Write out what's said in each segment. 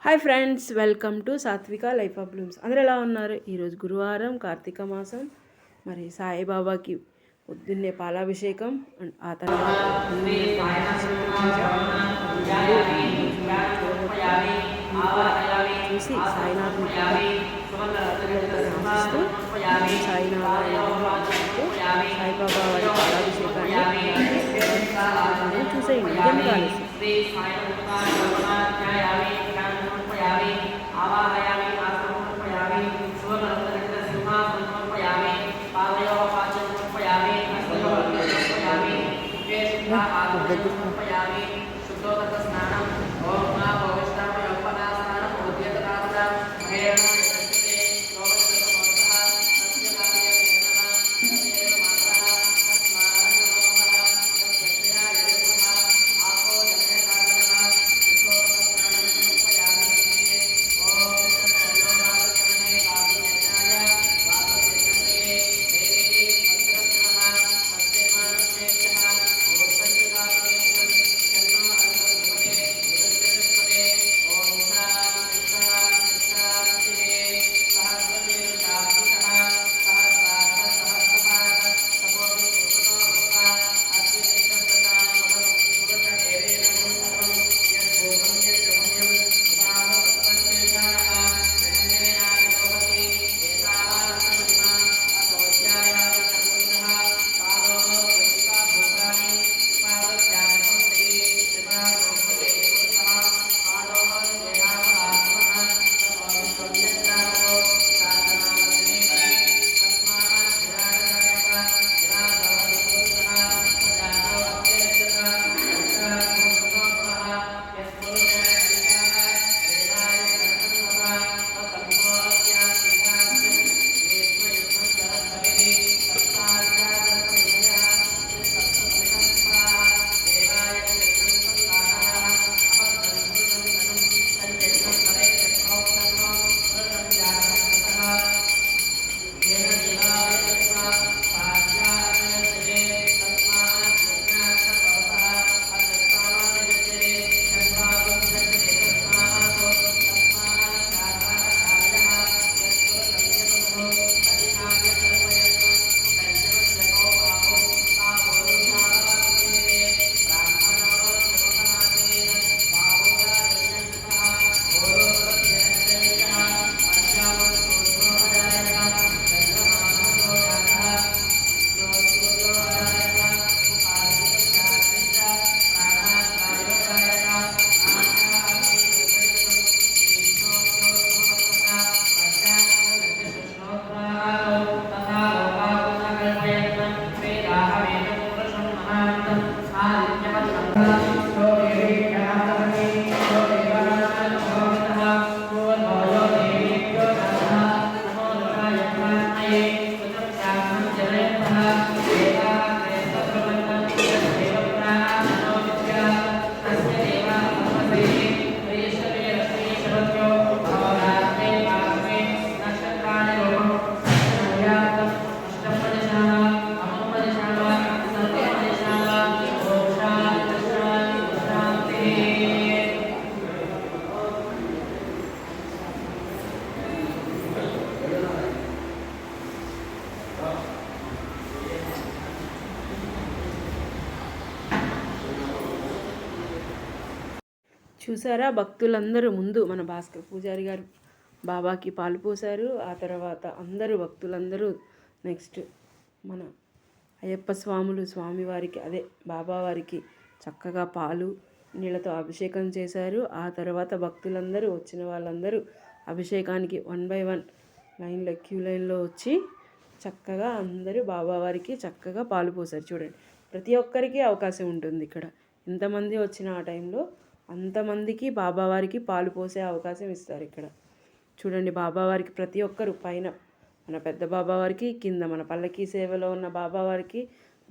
Hi friends, welcome to సాత్విక life of Bloom's. అందరూ ఎలా ఉన్నారు? ఈరోజు గురువారం, కార్తీక మాసం. మరి సాయిబాబాకి పొద్దున్నే పాలాభిషేకం అండ్ ఆ తర్వాత చూసి సాయినాథుని ఆశిస్తూ సాయిబాబా వారి పాలాభిషేకాన్ని చూసేయండి. ఇంకేం కాలేదు. చూసారా, భక్తులందరూ ముందు మన భాస్కర్ పూజారి గారు బాబాకి పాలు పోసారు. ఆ తర్వాత అందరూ భక్తులందరూ నెక్స్ట్ మన అయ్యప్ప స్వామివారికి అదే బాబా వారికి చక్కగా పాలు నీళ్ళతో అభిషేకం చేశారు. ఆ తర్వాత భక్తులందరూ వచ్చిన వాళ్ళందరూ అభిషేకానికి 1 by 1 లైన్లో క్యూ లైన్లో వచ్చి చక్కగా అందరూ బాబావారికి చక్కగా పాలు పోసారు. చూడండి, ప్రతి ఒక్కరికి అవకాశం ఉంటుంది ఇక్కడ. ఎంతమంది వచ్చిన ఆ టైంలో అంతమందికి బాబావారికి పాలు పోసే అవకాశం ఇస్తారు ఇక్కడ. చూడండి, బాబావారికి ప్రతి ఒక్కరు పైన మన పెద్ద బాబావారికి, కింద మన పల్లకి సేవలో ఉన్న బాబావారికి,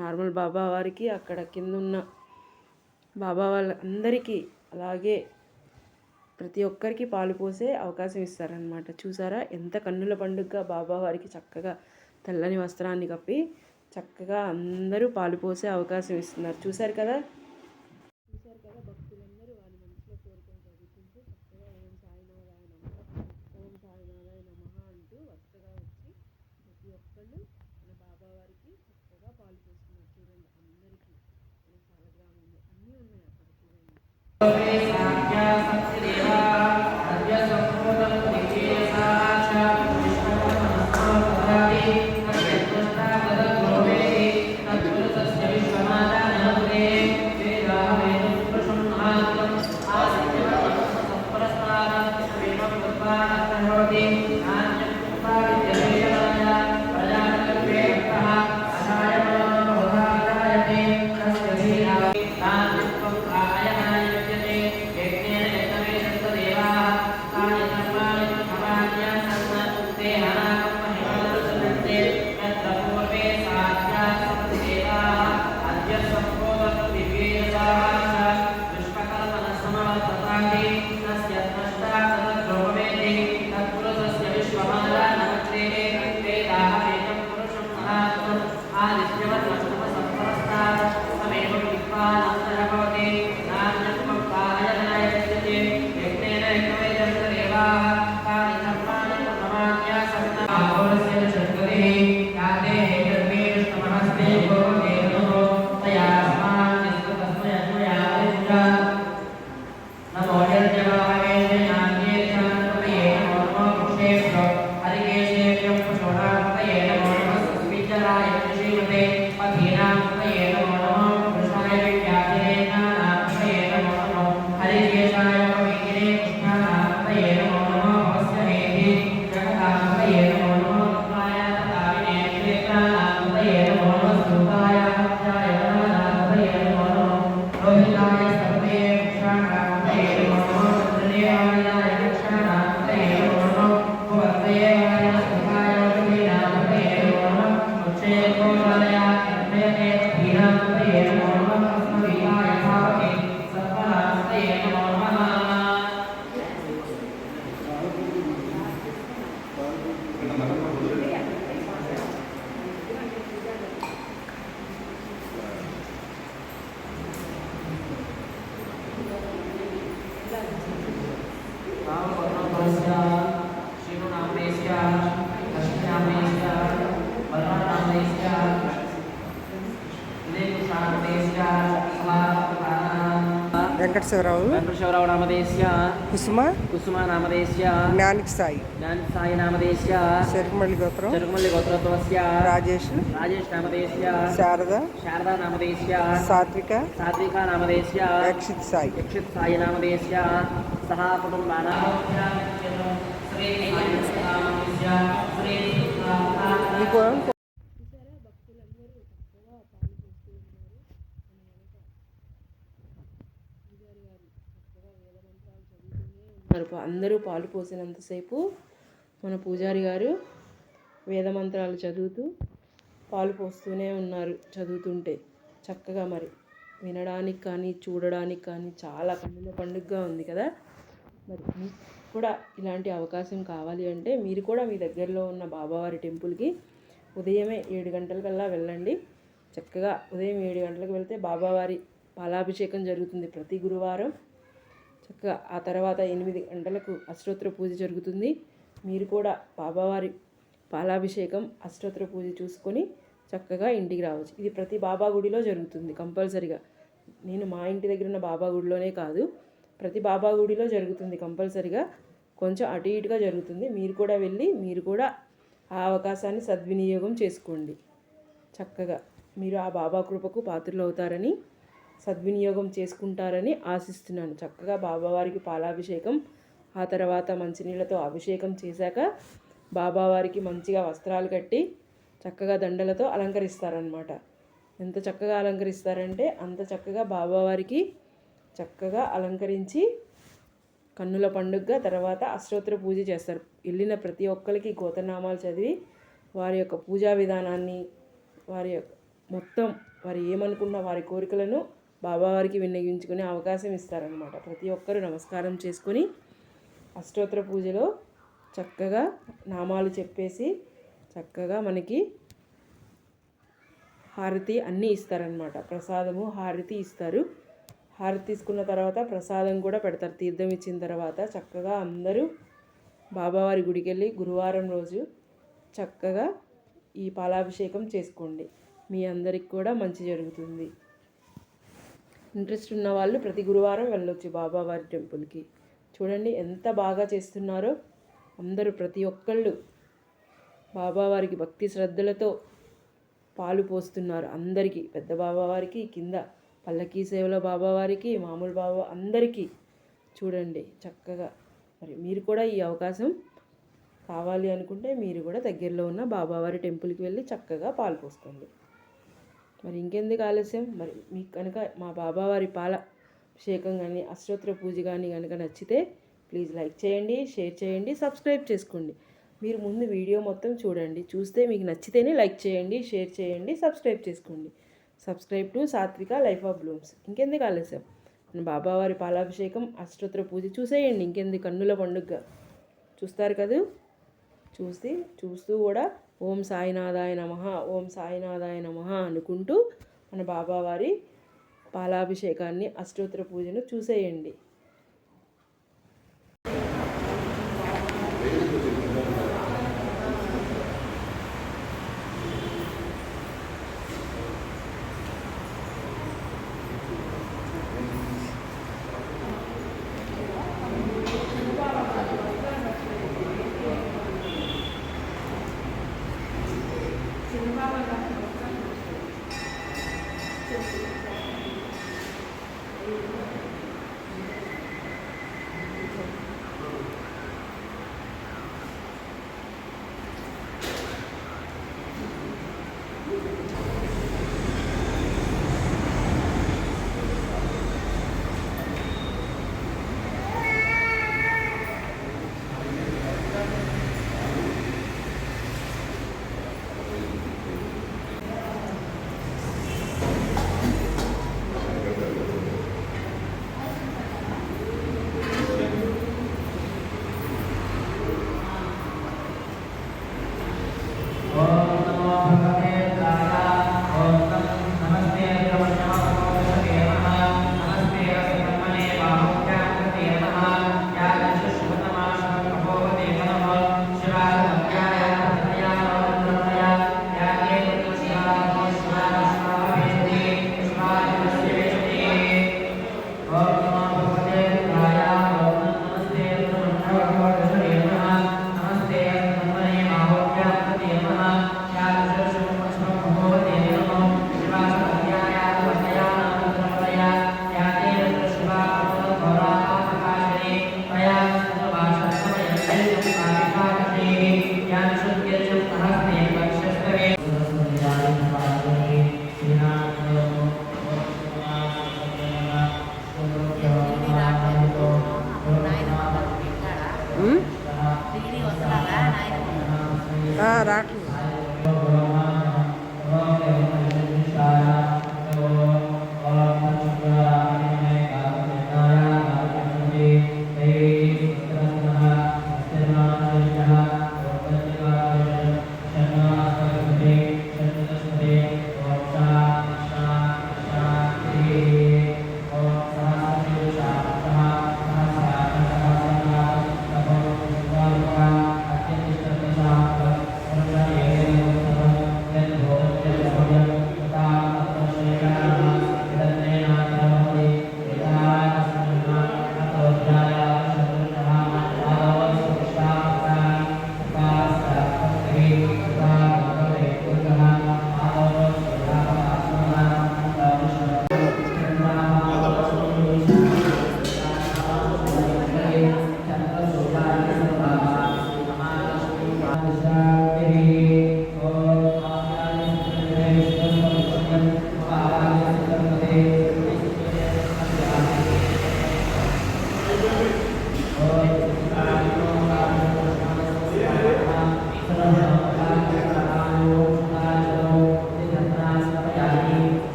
నార్మల్ బాబావారికి, అక్కడ కింద ఉన్న బాబా వాళ్ళందరికీ అలాగే ప్రతి ఒక్కరికి పాలు పోసే అవకాశం ఇస్తారనమాట. చూసారా, ఎంత కన్నుల పండుగగా బాబావారికి చక్కగా తెల్లని వస్త్రాన్ని కప్పి చక్కగా అందరూ పాలు పోసే అవకాశం ఇస్తున్నారు. చూశారు కదా భక్తులందరూ వెంకటశివరావు నామదేశ్య కుసుమ నామదేశ్య జ్ఞానిక్ సాయి నామదేశ్య చెరుకుమల్లి గోత్రత్వస్య రాజేష్ నామదేశ్య శారదా నామదేశ్య సాత్విక నామదేశ్య యక్షిత్ సాయి నామదేశ్య సహా కుటుంబానాం అందరూ పాలు పోసినంతసేపు మన పూజారి గారు వేదమంత్రాలు చదువుతూ పాలు పోస్తూనే ఉన్నారు. చదువుతుంటే చక్కగా మరి వినడానికి కానీ చూడడానికి కానీ చాలా కన్నుల పండుగగా ఉంది కదా. మరి మీకు కూడా ఇలాంటి అవకాశం కావాలి అంటే మీరు కూడా మీ దగ్గరలో ఉన్న బాబావారి టెంపుల్కి ఉదయమే 7 గంటలకల్లా వెళ్ళండి. చక్కగా ఉదయం 7 గంటలకు వెళ్తే బాబావారి పాలాభిషేకం జరుగుతుంది ప్రతి గురువారం. చక్కగా ఆ తర్వాత 8 గంటలకు అష్టోత్తర పూజ జరుగుతుంది. మీరు కూడా బాబావారి పాలాభిషేకం అష్టోత్తర పూజ చూసుకొని చక్కగా ఇంటికి రావచ్చు. ఇది ప్రతి బాబా గుడిలో జరుగుతుంది కంపల్సరిగా. నేను మా ఇంటి దగ్గర ఉన్న బాబా గుడిలోనే కాదు, ప్రతి బాబా గుడిలో జరుగుతుంది కంపల్సరిగా. కొంచెం అటు ఇటుగా జరుగుతుంది. మీరు కూడా వెళ్ళి మీరు కూడా ఆ అవకాశాన్ని సద్వినియోగం చేసుకోండి. చక్కగా మీరు ఆ బాబా కృపకు పాత్రలు అవుతారని, సద్వినియోగం చేసుకుంటారని ఆశిస్తున్నాను. చక్కగా బాబావారికి పాలాభిషేకం, ఆ తర్వాత మంచినీళ్ళతో అభిషేకం చేశాక బాబావారికి మంచిగా వస్త్రాలు కట్టి చక్కగా దండలతో అలంకరిస్తారనమాట. ఎంత చక్కగా అలంకరిస్తారంటే అంత చక్కగా బాబావారికి చక్కగా అలంకరించి కన్నుల పండుగగా తర్వాత అష్టోత్తర పూజ చేస్తారు. వెళ్ళిన ప్రతి ఒక్కరికి గోత్రనామాలు చదివి వారి యొక్క పూజా విధానాన్ని, వారి మొత్తం వారు ఏమనుకున్న వారి కోరికలను బాబావారికి విన్నవించుకునే అవకాశం ఇస్తారనమాట. ప్రతి ఒక్కరూ నమస్కారం చేసుకొని అష్టోత్తర పూజలో చక్కగా నామాలు చెప్పేసి చక్కగా మనకి హారతి అన్నీ ఇస్తారనమాట. ప్రసాదము హారతి ఇస్తారు. హారతి తీసుకున్న తర్వాత ప్రసాదం కూడా పెడతారు. తీర్థం ఇచ్చిన తర్వాత చక్కగా అందరూ బాబావారి గుడికి వెళ్ళి గురువారం రోజు చక్కగా ఈ పాలాభిషేకం చేసుకోండి. మీ అందరికి కూడా మంచి జరుగుతుంది. ఇంట్రెస్ట్ ఉన్న వాళ్ళు ప్రతి గురువారం వెళ్ళొచ్చు బాబావారి టెంపుల్కి. చూడండి ఎంత బాగా చేస్తున్నారో అందరూ, ప్రతి ఒక్కళ్ళు బాబావారికి భక్తి శ్రద్ధలతో పాలు పోస్తున్నారు. అందరికీ, పెద్ద బాబావారికి, కింద పల్లకీ సేవలో బాబావారికి, మామూలు బాబా అందరికీ చూడండి చక్కగా. మరి మీరు కూడా ఈ అవకాశం కావాలి అనుకుంటే మీరు కూడా దగ్గరలో ఉన్న బాబావారి టెంపుల్కి వెళ్ళి చక్కగా పాలు పోసుకోండి. మరి ఇంకెందుకు ఆలస్యం, మరి మీకు కనుక మా బాబావారి పాల అభిషేకం కానీ అష్టోత్తర పూజ కానీ కనుక నచ్చితే ప్లీజ్ లైక్ చేయండి, షేర్ చేయండి, సబ్స్క్రైబ్ చేసుకోండి. మీరు ముందు వీడియో మొత్తం చూడండి, చూస్తే మీకు నచ్చితేనే లైక్ చేయండి, షేర్ చేయండి, సబ్స్క్రైబ్ చేసుకోండి. సబ్స్క్రైబ్ టు సాత్విక లైఫ్ ఆఫ్ బ్లూమ్స్. ఇంకెందుకు ఆలస్యం, బాబావారి పాలాభిషేకం అష్టోత్తర పూజ చూసేయండి. ఇంకెందుకు, కన్నుల పండుగ చూస్తారు కదా, చూస్తూ కూడా ఓం సాయినాథాయ నమః, ఓం సాయినాథాయ నమః అనుకుంటూ మన బాబావారి పాలాభిషేకాన్ని అష్టోత్తర పూజను చూసేయండి.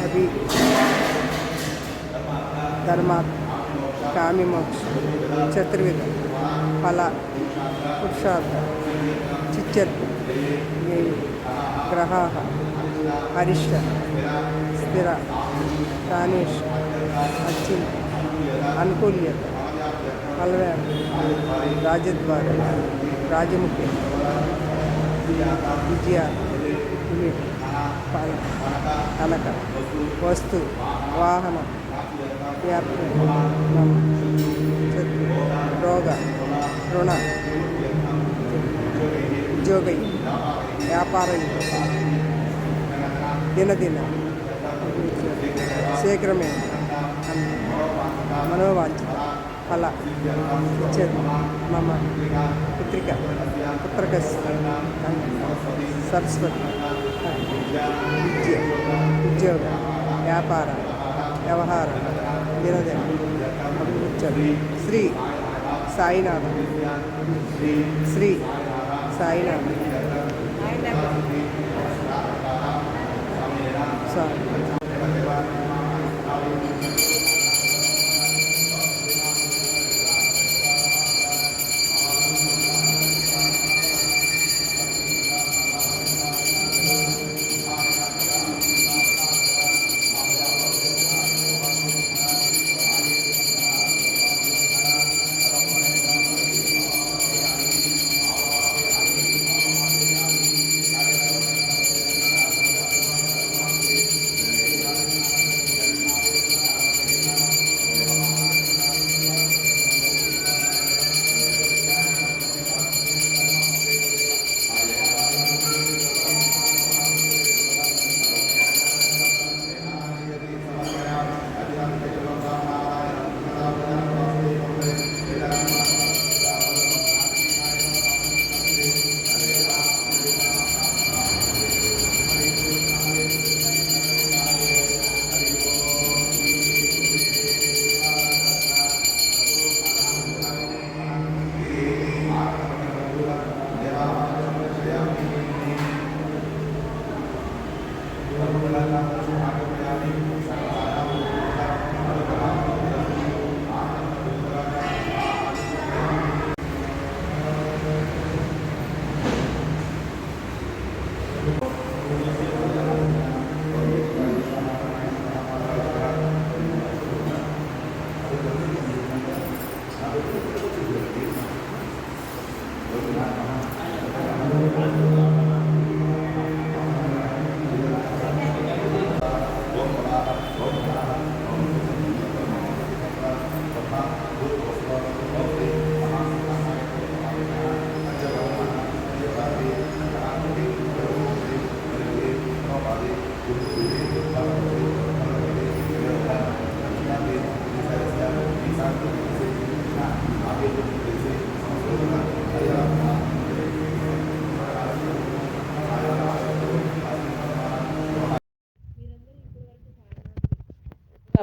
అభి ధర్మాత్ కామిమోక్ష చతుర్విధ ఫల పురుషార్థ చిచ్చత్ గ్రహ హరిష్ట స్థిర ప్రాణేష్ అచ్చింత అనుకూల్యత ఫలవేర రాజద్వార రాజముఖ్య విజయ ఫల కనక వస్తు వాహన వ్యాప్తి శత్రు రోగ రుణ ఉద్యోగ వ్యాపార దినదిన శీఘ్రమే మనోవాంఛిత ఫల ఇచ్చేది మమ పుత్రిక పుత్రకస్ సరస్వతి విద్య ఉద్యోగ వ్యాపార వ్యవహార దినదిన అభివృద్ధి శ్రీ సాయినాథ శ్రీ సాయినాథ సాయి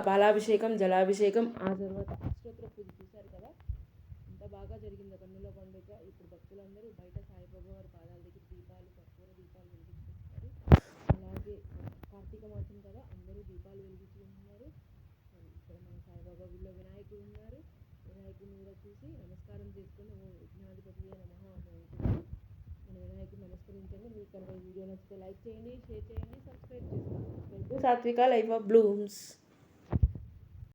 పాలాభిషేకం, జలాభిషేకం, ఆ తర్వాత అష్టోత్తర పూజ చూశారు కదా, ఎంత బాగా జరిగిందో కన్నుల పండుగ. ఇప్పుడు భక్తులందరూ బయట సాయిబాబా వారి పాదాల దగ్గర దీపాలు, కర్పూర దీపాలు వెలిగించుకుంటున్నారు. అలాగే కార్తీక మాసం కదా, అందరూ దీపాలు వెలిగించుకుంటున్నారు. ఇక్కడ మన సాయిబాబా గుడిలో వినాయకుడు ఉన్నారు. వినాయకుడిని కూడా చూసి నమస్కారం చేసుకుని ఓ విఘ్నాధిపతి నమః అనుకుంటున్నాం. మన వినాయకుడు నమస్కరించండి. మీకు కనుక ఈ వీడియో నచ్చితే లైక్ చేయండి, షేర్ చేయండి, సబ్స్క్రైబ్ చేసుకోండి. సాత్విక లైఫ్ ఆఫ్ బ్లూమ్స్.